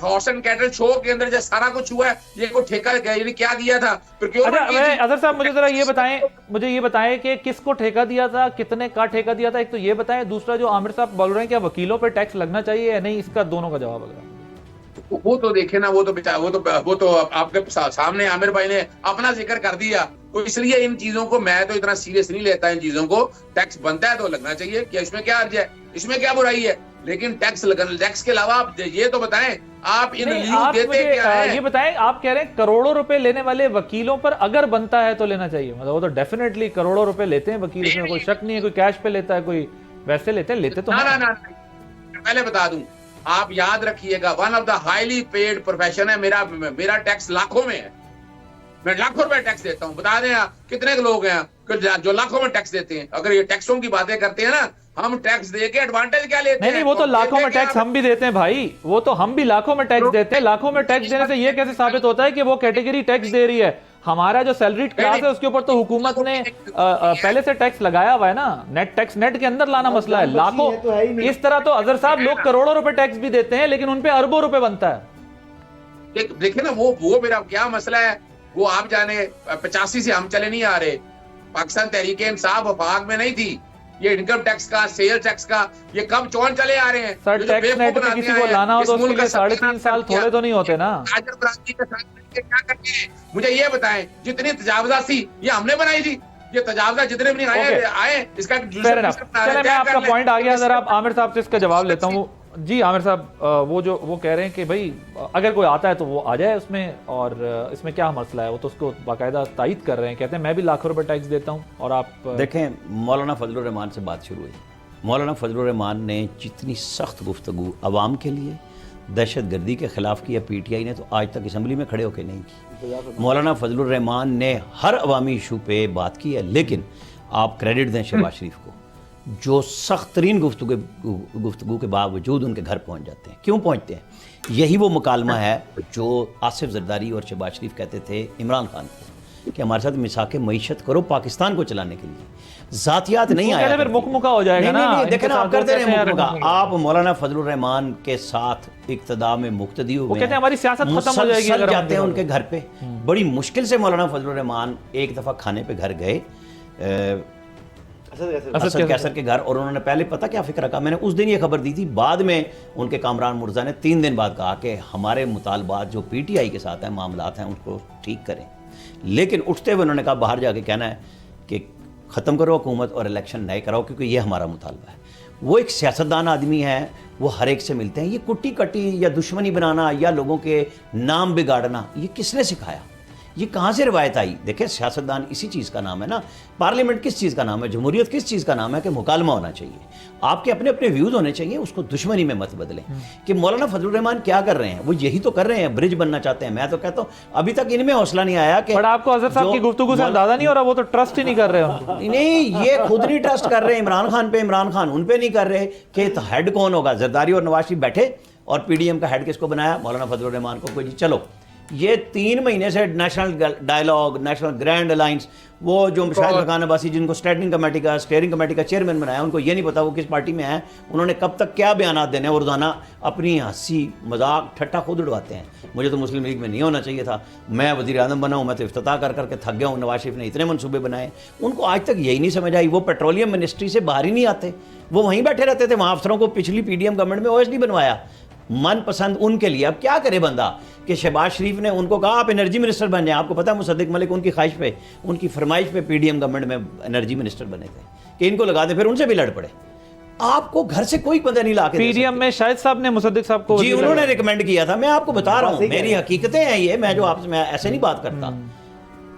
हॉर्स एंड कैटल शो के अंदर जो सारा कुछ हुआ है, ये को ठेका यानी क्या दिया था? अजहर साहब मुझे जरा ये बताएं कि किसको ठेका दिया था, कितने का ठेका दिया था? एक तो ये बताएं, दूसरा जो आमिर साहब बोल रहे हैं क्या वकीलों पर टैक्स लगना चाहिए या नहीं, इसका दोनों का जवाब अगर वो तो देखे ना, वो तो आपके सामने आमिर भाई ने अपना जिक्र कर दिया। तो इसलिए इन चीजों को मैं तो इतना सीरियस नहीं लेता। इन चीजों को टैक्स बनता है तो लगना चाहिए, क्या इसमें क्या अर्ज है, इसमें क्या बुराई है? लेकिन टैक्स के अलावा आप ये तो बताएं, आप इन लीव देते क्या है? ये बताएं, आप कह रहे हैं करोड़ों रुपए लेने वाले वकीलों पर अगर बनता है तो लेना चाहिए। मतलब वो तो डेफिनेटली करोड़ों रुपए लेते हैं वकील, इसमें कोई शक नहीं है। कोई कैश पे लेता है, कोई वैसे लेते तो ना। पहले बता दूं, आप याद रखिएगा, one of the highly paid profession है मेरा टैक्स लाखों में है। मैं लाखों रुपए टैक्स देता हूँ। बता दें आप कितने लोग हैं जो लाखों में टैक्स देते हैं? अगर ये टैक्सों की बातें करते हैं ना, हम टैक्स दे के एडवांटेज क्या लेते हैं? नहीं, वो तो लाखों में टैक्स हम भी देते हैं भाई, वो तो हम भी लाखों में टैक्स देते हैं। लाखों में टैक्स देने से ये कैसे साबित होता है कि वो कैटेगरी टैक्स दे रही है? हमारा जो सैलरीड क्लास है उसके ऊपर तो हुकूमत ने पहले से टैक्स लगाया हुआ है ना, नेट टैक्स, नेट के अंदर लाना मसला है, लाखों। इस तरह तो अजहर साहब लोग करोड़ों रुपए टैक्स भी देते हैं लेकिन उन पे अरबों रुपए बनता है। देखिए ना, वो मेरा क्या मसला है, वो आप जाने 85 से हम चले नहीं आ रहे, पाकिस्तान तहरीक इंसाफ वफाक में नहीं थी, ये इनकम टैक्स का, सेल्स टैक्स का, ये कब चौन चले आ रहे हैं। सर टैक्स नेट पे किसी को लाना हो तो उसके लिए 3.5 साल थोड़े तो नहीं होते ना। ताजर बरादरी के साथ मिलकर क्या करते हैं, मुझे ये बताएं, जितनी तजावजा थी ये हमने बनाई थी, ये तजावजा जितने भी आए इसका चले, मैं आपका पॉइंट आ गया, जरा आप आमिर साहब से इसका जवाब लेता हूँ। जी आमिर साहब, वो कह रहे हैं कि भाई अगर कोई आता है तो वो आ जाए उसमें, और इसमें क्या मसला है, वो तो उसको बाकायदा तायद कर रहे हैं, कहते हैं मैं भी लाखों रुपए टैक्स देता हूँ। और आप देखें, मौलाना फजलुर रहमान से बात शुरू हुई। मौलाना फजलुर रहमान ने जितनी सख्त गुफ्तगू अवाम के लिए दहशत गर्दी के खिलाफ की, या PTI ने तो आज तक असम्बली में खड़े होकर नहीं की। मौलाना फजलुर रहमान ने हर अवामी इशू पे बात की है, लेकिन आप क्रेडिट दें शहबाज शरीफ को, जो सख्त तरीन गुफ्तगू के बावजूद उनके घर पहुंच जाते हैं। क्यों पहुंचते हैं? यही वो मुकालमा है जो आसिफ जरदारी और शहबाज शरीफ कहते थे इमरान खान को कि हमारे साथ मिसाके मईशत करो पाकिस्तान को चलाने के लिए। जातियात नहीं आया, फिर मुकमुका हो जाएगा ना। देखें ना, आप करते रहे मुकमुका। आप मौलाना फजलुर रहमान के साथ इक्तदा में मुक्तदी हुए, कहते हैं हमारी सियासत खत्म हो जाएगी अगर जाते हैं उनके घर पे। बड़ी मुश्किल से मौलाना फजलुर रहमान एक दफा खाने पे घर गए असद कैसर के घर, और उन्होंने पहले पता क्या फिक्र रखा, मैंने उस दिन ये खबर दी थी, बाद में उनके कामरान मुर्जा ने 3 दिन बाद कहा कि हमारे मुतालबात जो PTI के साथ हैं, मामलात हैं, उनको ठीक करें। लेकिन उठते हुए उन्होंने कहा बाहर जाके कहना है कि ख़त्म करो हुकूमत और इलेक्शन नए कराओ, क्योंकि ये हमारा मुतालबा है। वो एक सियासतदान आदमी है, वो हर एक से मिलते हैं। ये कुट्टी कट्टी या दुश्मनी बनाना या लोगों के नाम बिगाड़ना, ये किसने सिखाया? ये कहाँ से रिवायत आई? देखिए, सियासतदान इसी चीज़ का नाम है ना। पार्लियामेंट किस चीज़ का नाम है? जमहूरियत किस चीज़ का नाम है? कि मुकालमा होना चाहिए, आपके अपने अपने व्यूज़ होने चाहिए, उसको दुश्मनी में मत बदलें। कि मौलाना फजलुर रहमान क्या कर रहे हैं? वो यही तो कर रहे हैं, ब्रिज बनना चाहते हैं। मैं तो कहता हूँ अभी तक इनमें हौसला नहीं आया कि, बट आपको अजहर साहब की गुफ्तगू से अंदाजा नहीं हो रहा, वो तो ट्रस्ट ही नहीं कर रहे उनको। नहीं, ये खुद नहीं ट्रस्ट कर रहे इमरान खान पे, इमरान खान उन पे नहीं कर रहे कि तो हेड कौन होगा। जरदारी और नवाज शरीफ बैठे और PDM का हेड किसको बनाया? मौलाना फजलुर रहमान को। कोई जी चलो, ये 3 महीने से national dialogue, national grand alliance, वो जो शाहिद मकान अब्बासी जिनको स्टेयरिंग कमेटी का चेयरमैन बनाया, उनको ये नहीं पता वो किस पार्टी में है, उन्होंने कब तक क्या बयान देने हैं, और रोज़ाना अपनी हंसी मजाक ठट्ठा खुद उड़वाते हैं। मुझे तो मुस्लिम लीग में नहीं होना चाहिए था, मैं वज़ीर आज़म बना हूँ, मैं तो इफ्तिताह कर करके थक गया हूँ। नवाज शरीफ ने इतने मनसूबे बनाए, उनको आज तक यही नहीं समझ आई। वो पेट्रोलियम मिनिस्ट्री से बाहर ही नहीं आते, वो वहीं बैठे रहते थे। वहाँ अफसरों को पिछली PDM गवर्नमेंट में OSD बनवाया, मनपसंद उनके लिए। अब क्या करे बंदा कि शहबाज शरीफ ने उनको कहा आप एनर्जी मिनिस्टर बन जाएं। आपको पता है मुसद्दिक मलिक उनकी ख्वाहिश पे, उनकी फरमाइश पे PDM गवर्नमेंट में एनर्जी मिनिस्टर बने थे कि इनको लगा दे, फिर उनसे भी लड़ पड़े। आपको घर से कोई बंदा नहीं ला के PDM में शाहिद साहब ने मुसद्दिक साहब को जी उन्होंने रिकमेंड किया था। मैं आपको बता रहा हूँ, मेरी हकीकतें हैं ये, मैं जो आपसे मैं ऐसे नहीं बात करता।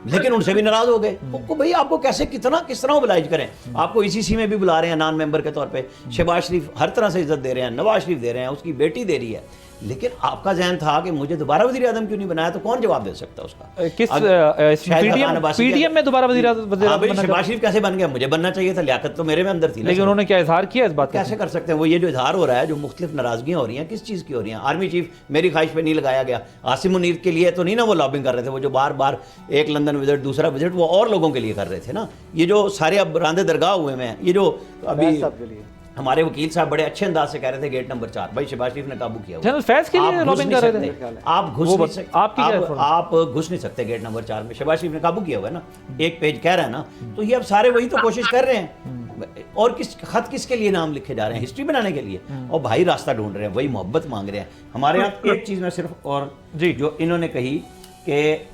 लेकिन उनसे भी नाराज हो गए। तो भाई आपको कैसे किस तरह मोबिलाइज करें? आपको ECC में भी बुला रहे हैं नॉन मेंबर के तौर पे, शहबाज शरीफ हर तरह से इज्जत दे रहे हैं, नवाज शरीफ दे रहे हैं, उसकी बेटी दे रही है। लेकिन आपका ज़हन था कि मुझे दोबारा वज़ीर आज़म क्यों नहीं बनाया, तो कौन जवाब दे सकता उसका? किस PDM में दोबारा वज़ीर आज़म? शहबाज शरीफ कैसे बन गया? मुझे बनना चाहिए था, लियाकत तो मेरे में अंदर थी। लेकिन उन्होंने क्या इजहार किया इस बात का? कैसे कर सकते हैं? वो ये जो इजहार हो रहा है, जो मुख्तलिफ नाराजगियाँ हो रही हैं, किस चीज़ की हो रही हैं? आर्मी चीफ मेरी ख्वाहिश पे नहीं लगाया गया, आसिम मुनीर के लिए तो नहीं ना वो लॉबिंग कर रहे थे, वो जो बार बार एक लंदन विजिट दूसरा विजिट वो और लोगों के लिए कर रहे थे ना। ये जो सारे अब रांदे दरगाह हुए हैं, ये जो अभी हमारे वकील साहब बड़े अच्छे अंदाज से कह रहे थे गेट नंबर 4 भाई शहबाज शरीफ ने काबू किया। जनरल फैज के लिए लॉबिंग कर रहे थे। आप घुस नहीं सकते, आप घुस नहीं सकते गेट नंबर 4 में। शहबाज शरीफ ने काबू किया हुआ है ना, एक पेज कह रहा है ना, तो ये अब सारे वही तो कोशिश कर रहे हैं। और खत किसके लिए नाम लिखे जा रहे हैं? हिस्ट्री बनाने के लिए। और भाई रास्ता ढूंढ रहे हैं, वही मोहब्बत मांग रहे हैं। हमारे यहाँ एक चीज़ में सिर्फ और जो इन्होंने कही कि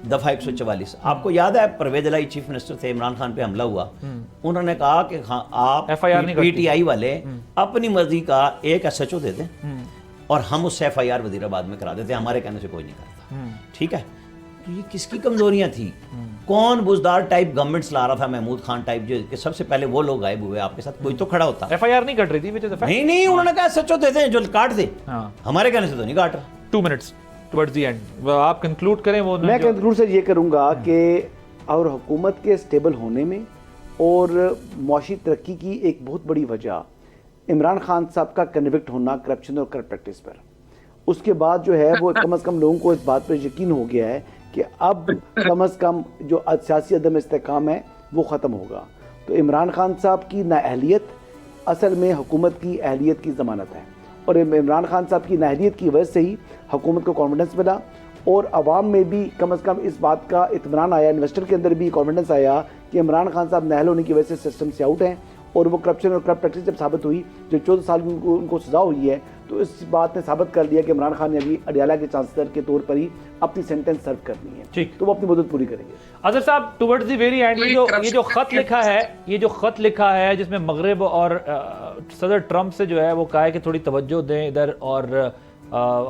दफ़ा 144, आपको याद है परवेज इलाही चीफ मिनिस्टर थे, इमरान खान पे हमला हुआ, उन्होंने कहा कि हाँ आप PTI वाले अपनी मर्जी का एक SHO दे दें और हम उससे FIR वजीराबाद में करा देते, हमारे कहने से कोई नहीं करता। ठीक है, तो ये किसकी कमजोरियां थी? कौन बुजदार टाइप गवर्नमेंट्स ला रहा था? महमूद खान टाइप, जो कि सबसे पहले वो लोग गायब हुए, आपके साथ कोई तो खड़ा होता। FIR नहीं कट रही थी? नहीं, उन्होंने कहा SHO देते हैं जो काट दे, हमारे कहने से तो नहीं काट रहा। 2 मिनट्स टुवर्ड्स द एंड आप कंक्लूड करें। वो मैं कंक्लूड से ये करूँगा कि और हुकूमत के स्टेबल होने में और मुआशी तरक्की की एक बहुत बड़ी वजह इमरान खान साहब का कन्विक्ट होना करप्शन और करप्ट प्रैक्टिस पर। उसके बाद जो है वो कम से कम लोगों को इस बात पर यकीन हो गया है कि अब कम अज़ कम जो सियासी अदम इस्तेकाम है वो ख़त्म होगा। तो इमरान खान साहब की नाअहलियत असल में हुकूमत की अहलियत की ज़मानत है, और इमरान खान साहब की नाअहलियत की वजह से ही हुकूमत को कॉन्फिडेंस मिला और अवाम में भी कम अज़ कम इस बात का इत्मीनान आया, इन्वेस्टर के अंदर भी कॉन्फिडेंस आया कि इमरान खान साहब नाअहल होने की वजह से सिस्टम से आउट हैं। और वो करप्शन और करप्ट प्रैक्टिस जब साबित हुई, जो 14 साल की उनको सज़ा हुई है, तो इस बात ने साबित कर दिया कि इमरान खान ने अभी अडियाला के चांसलर के तौर पर ही अपनी सेंटेंस सर्व करनी है। ठीक, तो वो अपनी मदद पूरी करेंगे। अजहर साहब, टुवर्ड्स द वेरी एंड ये जो खत लिखा है जिसमें मगरिब और सदर ट्रंप से जो है वो कहा है कि थोड़ी तवज्जो दें इधर, और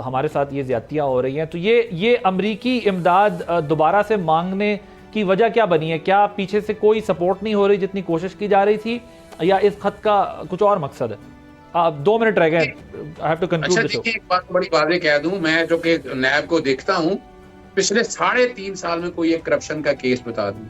हमारे साथ ये ज्यादतियाँ हो रही हैं, तो ये अमरीकी इमदाद दोबारा से मांगने की वजह क्या बनी है? क्या पीछे से कोई सपोर्ट नहीं हो रही जितनी कोशिश की जा रही थी, या इस खत का कुछ और मकसद है? आप 2 मिनट रह गए, I have to conclude the show. एक बात बड़ी वाज़ेह कह दूं, मैं जो कि नैब को देखता हूं, पिछले 3.5 साल में कोई एक करप्शन का केस बता दूं,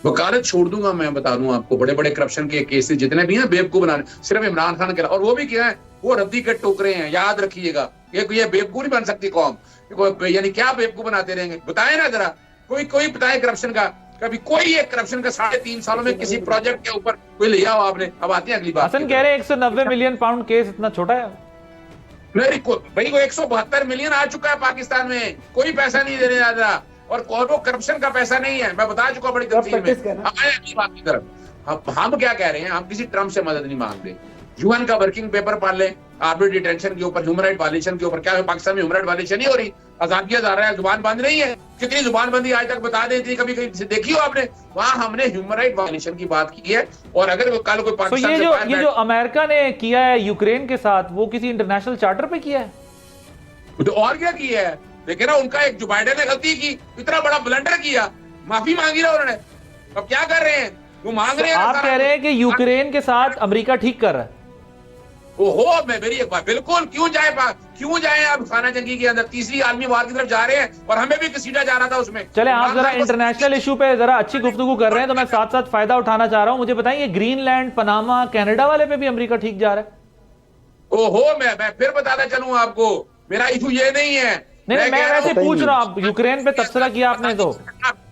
वकालत छोड़ दूंगा, मैं बता दूं आपको, बड़े बड़े करप्शन के केसेस जितने भी हैं बेवकूफ बनाने, सिर्फ इमरान खान के, और वो भी क्या है, वो रद्दी के टोकरे हैं, याद रखिएगा। ये बेवकूफ नहीं बन सकती कौम, यानी क्या बेवकूफ बनाते रहेंगे? बताए ना जरा, कोई बताए करप्शन का, कभी कोई एक करप्शन का 3.5 सालों में किसी प्रोजेक्ट के ऊपर कोई लिया हो आपने? अब आती है अगली बात। हसन कह रहे हैं 190 मिलियन पाउंड केस इतना छोटा है? भाई को 172 मिलियन आ चुका है पाकिस्तान में, कोई पैसा नहीं देने जा रहा, और वो करप्शन का पैसा नहीं है, मैं बता चुका बड़ी तफसील में। अब आए अगली बात की तरफ। हम क्या कह रहे हैं, हम किसी ट्रम्प से मदद नहीं मांग रहे। यूएन का वर्किंग पेपर पढ़ ले, आर्बिट्रेरी डिटेंशन के ऊपर, ह्यूमन राइट वायलेशन के ऊपर। क्या पाकिस्तान में ह्यूमन राइट वायलेशन नहीं हो रही? आजादियां जा रहा है, जुबान बंद नहीं है। कितनी जुबान बंदी आज तक बता देती, कभी कहीं देखी हो आपने? वहां हमने ह्यूमन राइट वायलेशन की बात की है। और अगर कल कोई पाकिस्तान ये जो अमेरिका ने किया है यूक्रेन के साथ, वो किसी इंटरनेशनल चार्टर पे किया है? तो और क्या किया है? लेकिन ना उनका एक जो बाइडेन ने गलती की, इतना बड़ा ब्लंडर किया, माफी मांगी ना उन्होंने, अब क्या कर रहे हैं? वो मांग रहे हैं। आप कह रहे हैं कि यूक्रेन के साथ अमेरिका ठीक कर रहा है? ओहो, मैं मेरी एक बात, बिल्कुल, क्यों जाए आप खाना जंगी के अंदर? तीसरी आलमी वार की तरफ जा रहे हैं, और हमें भी घसीटा जा रहा था उसमें। चले, आप जरा इंटरनेशनल इशू पे जरा अच्छी गुफ्तगू कर रहे हैं, तो मैं साथ साथ फायदा उठाना चाह रहा हूं। मुझे बताइए, ग्रीनलैंड, पनामा, कनाडा वाले पे भी अमेरिका ठीक जा रहा है? ओहो, मैं फिर बताता चलूं आपको, मेरा इशू ये नहीं है। नहीं, मैं वैसे पूछ रहा हूँ, यूक्रेन पे तबसरा किया आपने, तो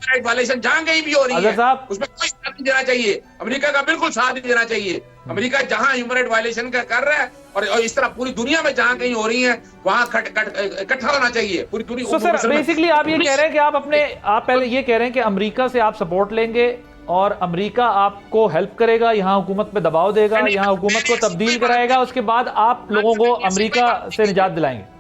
राइट वायलेशन जहां कहीं भी हो रही है साहब, उसमें कोई साथ नहीं देना चाहिए, अमेरिका का बिल्कुल साथ नहीं देना चाहिए। अमेरिका जहां ह्यूमन राइट वायलेशन का कर रहा है, और इस तरह पूरी दुनिया में जहां कहीं हो रही है, वहां इकट्ठा होना चाहिए पूरी दुनिया। सर, बेसिकली आप ये कह रहे हैं कि आप पहले ये कह रहे हैं कि अमेरिका से आप सपोर्ट लेंगे और अमेरिका आपको हेल्प करेगा, यहाँ हुकूमत पे दबाव देगा, यहाँ हुकूमत को तब्दील कराएगा, उसके बाद आप लोगों को अमेरिका से निजात दिलाएंगे।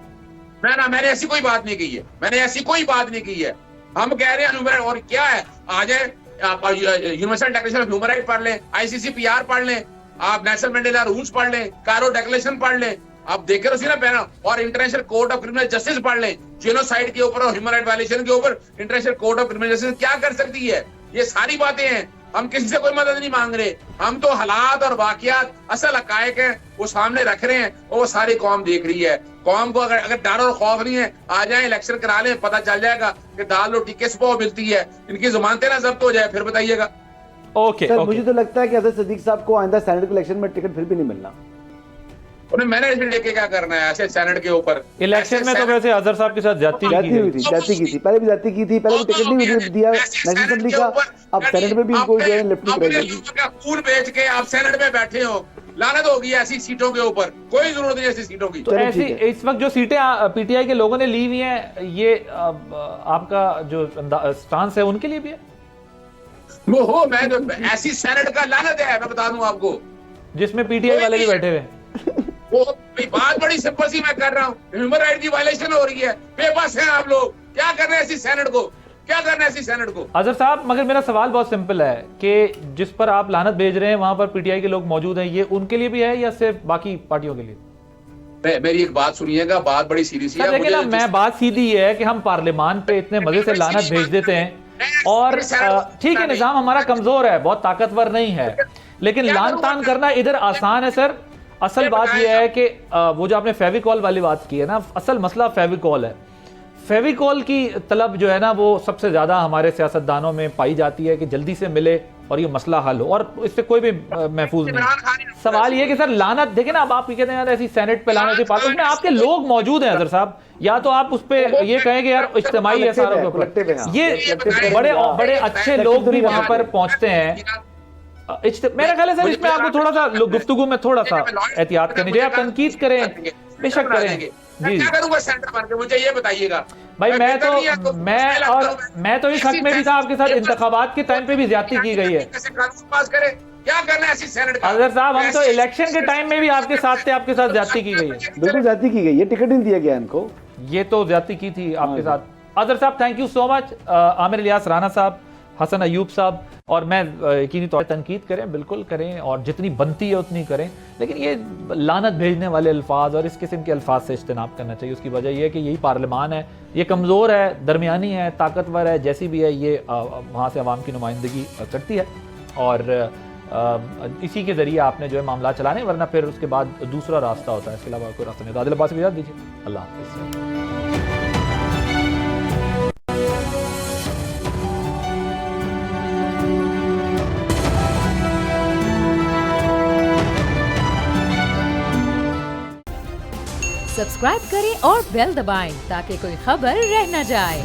मैंने ऐसी कोई बात नहीं की है, हम कह रहे हैं। और क्या है, आ जाए आप universal declaration of human right पढ़ लें, ICCPR पढ़ लें, आप नेशनल मैंडेला रूल्स पढ़ लें, कायरो डिक्लेरेशन पढ़ लें, आप देखे रहो ना पहना, और international court of criminal justice पढ़ लें, जेनोसाइड के ऊपर और ह्यूमन राइट वायलेशन के ऊपर international court of criminal justice क्या कर सकती है। ये सारी बातें हैं, हम किसी से कोई मदद नहीं मांग रहे, हम तो हालात और वाकयात, असल हकायक हैं, वो सामने रख रहे हैं, और वो सारी कौम देख रही है। कौम को अगर डर और खौफ नहीं है, आ जाए इलेक्शन करा लें, पता चल जाएगा कि दाल रोटी किस पाव मिलती है, इनकी जमानतें ना जब्त हो जाए, फिर बताइएगा। सर, मुझे तो लगता है कि अजहर सदीक साहब को आइंदा सेनेट के इलेक्शन में टिकट फिर भी नहीं मिलना। उन्हें मैनेजमेंट लेके क्या करना है ऐसे सेनेट के ऊपर? इलेक्शन में तो वैसे अजहर साहब के साथ ज्यादती हुई थी, पहले भी ज्यादती की थी, पहले भी टिकट नहीं दिया नेशनल असेंबली का, अब सेनेट में भी इनको जो है लिफ्ट करेगी। खून बेच के आप सेनेट में बैठे हो, लानत होगी ऐसी सीटों के ऊपर, कोई जरूरत नहीं ऐसी सीटों की। तो ऐसी इस वक्त जो सीटें PTI के लोगों ने ली हुई हैं, ये आपका जो स्टांस है उनके लिए भी है? वो हो, मैं तो ऐसी सेनेट का लानत है, मैं बता दूं आपको, जिसमें PTI वाले भी बैठे हुए हैं। वो बात बड़ी सिंपल सी मैं कर रहा हूँ, ह्यूमन राइट की वायलेशन हो रही है, बेबस हैं आप लोग, क्या कर रहे हैं ऐसी सेनेट को, क्या करना है ऐसी सेनेट को? अजहर साहब, मगर मेरा सवाल बहुत सिंपल है कि जिस पर आप लानत भेज रहे हैं वहां पर PTI के लोग मौजूद हैं, ये उनके लिए भी है या सिर्फ बाकी पार्टियों के लिए? मेरी एक बात सुनिएगा, बात बड़ी सीरियस है। लेकिन मैं बात सीधी है कि हम पार्लियामान पे इतने मजे से लानत भेज देते हैं, और ठीक है, निजाम हमारा कमजोर है, बहुत ताकतवर नहीं है, लेकिन लान तान करना इधर आसान है सर। असल बात यह है कि वो जो आपने फेविकॉल वाली बात की है ना, असल मसला फेविकॉल है। फेविकॉल की तलब जो है ना, वो सबसे ज्यादा हमारे सियासतदानों में पाई जाती है कि जल्दी से मिले और ये मसला हल हो और इससे कोई भी महफूज नहीं। सवाल ये कि सर लानत देखे ना, अब आप कहते हैं यार ऐसी सेनेट पे लानत की बात, उसमें आपके लोग मौजूद हैं अजहर साहब, या तो आप उस पे ये कहें कि यार इज्तिमाई है सारों के ऊपर, ये बड़े बड़े अच्छे लोग भी वहां पर पहुंचते हैं। मेरा ख्याल है सर इसमें आपको थोड़ा सा गुफ्तगू में थोड़ा सा एहतियात करनी चाहिए। आप तनकीद करें बेशक करें जी, क्या करूंगा सेंटर भर के, मुझे ये बताइएगा भाई मैं तो इस हक में भी था आपके साथ, इंतखाबात के टाइम पे भी ज्यादती की गई है। कैसे कानून पास करे, क्या करना है ऐसी सेनेट का? अजहर साहब हम तो इलेक्शन के टाइम में भी आपके साथ थे, आपके साथ ज्यादती की गई है। बिल्कुल ज्यादती की गई है, टिकट नहीं दिया गया इनको, ये तो ज्यादती की थी आपके साथ। अजहर साहब thank you so much. Aamir Ilyas Rana साहब, हसन अयूब साहब, और मैं यकीनी तौर पर तनकीद करें, बिल्कुल करें और जितनी बनती है उतनी करें, लेकिन ये लानत भेजने वाले अल्फाज और इस किस्म के अल्फाज से इज्तनाब करना चाहिए। उसकी वजह यह है कि यही पार्लियामान है, ये कमज़ोर है, दरमियानी है, ताकतवर है, जैसी भी है, ये वहाँ से अवाम की नुमाइंदगी करती है और इसी के ज़रिए आपने जो है मामला चलाने, वरना फिर उसके बाद दूसरा रास्ता होता है, इसके अलावा कोई रास्ता नहीं। तो आदिल अब्बास को इजाज़त दीजिए, अल्लाह हाफ़िज़। सब्सक्राइब करें और बेल दबाएं ताकि कोई खबर रह न जाए।